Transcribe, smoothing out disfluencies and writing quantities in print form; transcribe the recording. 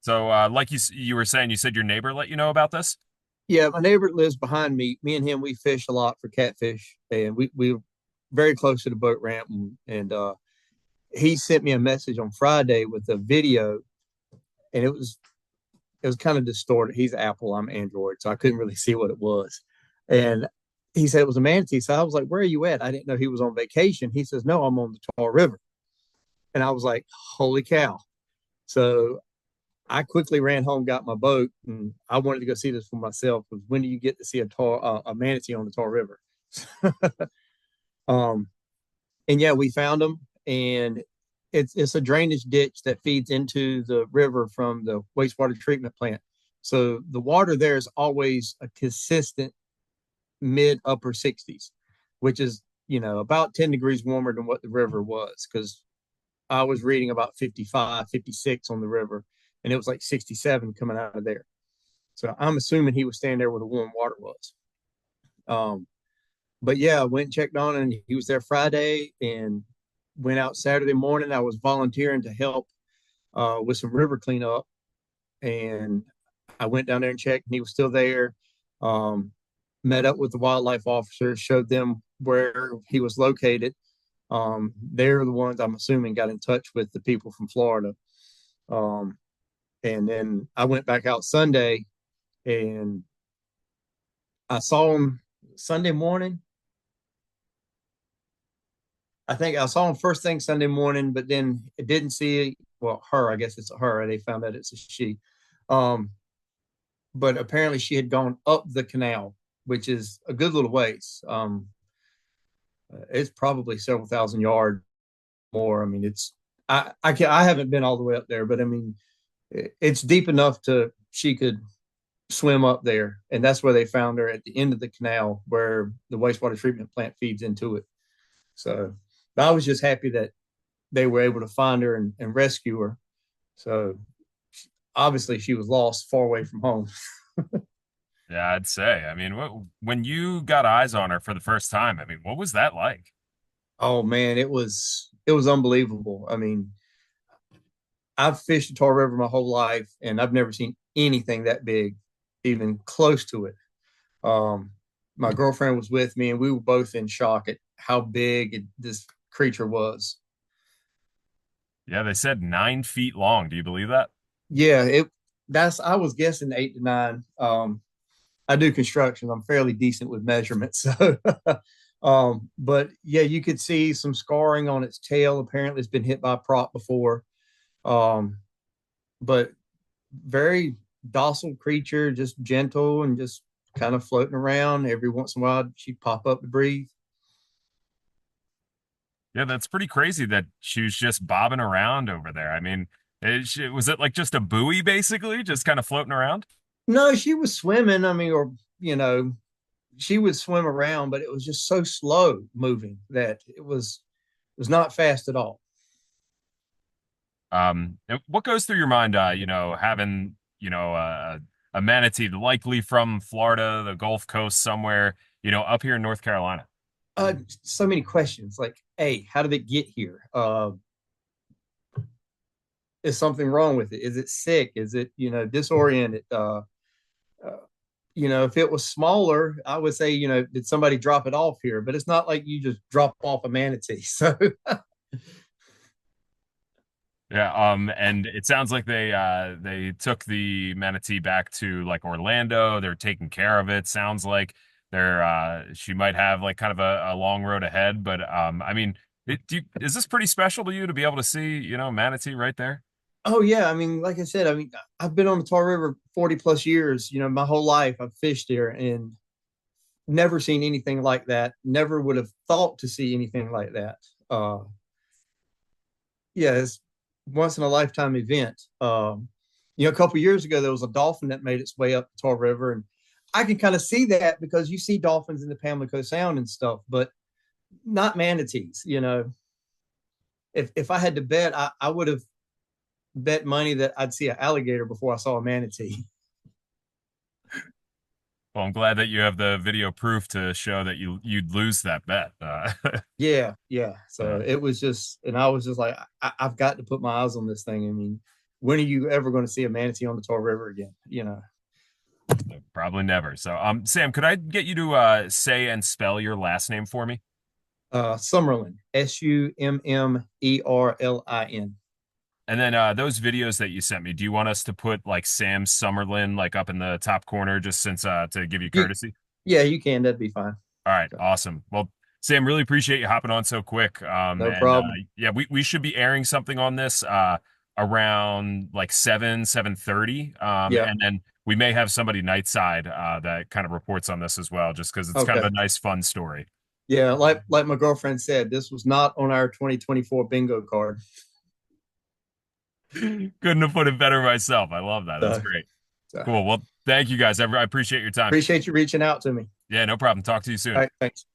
So, like you were saying, you said your neighbor let you know about this? Yeah, my neighbor lives behind me. Me and him, we fish a lot for catfish, and we're very close to the boat ramp. And he sent me a message on Friday with a video, and it was kind of distorted. He's Apple, I'm Android, so I couldn't really see what it was. And he said it was a manatee. So I was like, "Where are you at?" I didn't know he was on vacation. He says, "No, I'm on the Tar River," and I was like, "Holy cow!" So I quickly ran home, got my boat, and I wanted to go see this for myself. Was when do you get to see a manatee on the Tar River? um, and yeah, we found them, and it's a drainage ditch that feeds into the river from the wastewater treatment plant. So the water there is always a consistent mid upper 60s, which is about 10 degrees warmer than what the river was because I was reading about 55, 56 on the river, and it was like 67 coming out of there. So I'm assuming he was standing there where the warm water was. Um, but yeah, I went and checked on him, and he was there Friday and went out Saturday morning. I was volunteering to help with some river cleanup, and I went down there and checked, and he was still there. Um, Met up with the wildlife officers, showed them where he was located. They're the ones I'm assuming got in touch with the people from Florida. Um, and then I went back out Sunday and I saw him Sunday morning. I think I saw him first thing Sunday morning, but then it didn't see well her. I guess it's a her. They found out it's a she. Um, but apparently she had gone up the canal, which is a good little ways. It's probably several thousand yards more. I mean, I haven't been all the way up there, but I mean, it's deep enough to she could swim up there, and that's where they found her at the end of the canal where the wastewater treatment plant feeds into it. So I was just happy that they were able to find her and rescue her. So obviously she was lost far away from home. Yeah, I'd say. I mean, when you got eyes on her for the first time, I mean, what was that like? Oh man, it was unbelievable. I mean, I've fished the Tar River my whole life, and I've never seen anything that big, even close to it. Um, my girlfriend was with me, and we were both in shock at how big this creature was. Yeah, they said 9 feet long. Do you believe that? Yeah, it. That's I was guessing 8 to 9. I do construction. I'm fairly decent with measurements, so. But yeah, you could see some scarring on its tail. Apparently, it's been hit by a prop before. Um, but very docile creature, just gentle and just kind of floating around. Every once in a while, she'd pop up to breathe. Yeah, that's pretty crazy that she was just bobbing around over there. I mean, was it like just a buoy basically, just kind of floating around? No, she was swimming. I mean, or she would swim around, but it was just so slow moving that it was not fast at all. And what goes through your mind, having, a manatee, likely from Florida, the Gulf Coast somewhere, up here in North Carolina? So many questions. Like, hey, how did it get here? Is something wrong with it? Is it sick? Is it disoriented? Uh, if it was smaller, I would say, did somebody drop it off here? But it's not like you just drop off a manatee. So Yeah, and it sounds like they took the manatee back to like Orlando. They're taking care of it. Sounds like she might have like kind of a long road ahead, but I mean, is this pretty special to you to be able to see, manatee right there? oh yeah, I mean, like I said, I mean, I've been on the Tar River 40 plus years. My whole life I've fished there and never seen anything like that. Never would have thought to see anything like that. Uh, yeah, it's once in a lifetime event. A couple years ago there was a dolphin that made its way up the Tar River, and I can kind of see that because you see dolphins in the Pamlico Sound and stuff, but not manatees. If I had to bet, I would have bet money that I'd see an alligator before I saw a manatee. Well, I'm glad that you have the video proof to show that you'd lose that bet. Yeah, yeah. So uh, it was just, and I was just like, I've got to put my eyes on this thing. I mean, when are you ever going to see a manatee on the Tar River again? Probably never. So, Sam, could I get you to say and spell your last name for me? Summerlin, Summerlin. And then those videos that you sent me, do you want us to put like Sam Summerlin like up in the top corner just since to give you You, courtesy? yeah, you can. That'd be fine. All right, So, awesome. Well, Sam, really appreciate you hopping on so quick. no And problem. yeah, we should be airing something on this around like 7:30. Yeah. And then we may have somebody nightside that kind of reports on this as well, just because it's kind of Okay. a nice, fun story. Yeah, like my girlfriend said, this was not on our 2024 bingo card. Couldn't have put it better myself. I love that. That's So, great. so Cool. Well, thank you guys. I appreciate your time. appreciate you reaching out to me. Yeah, no problem. Talk to you All soon. right, thanks.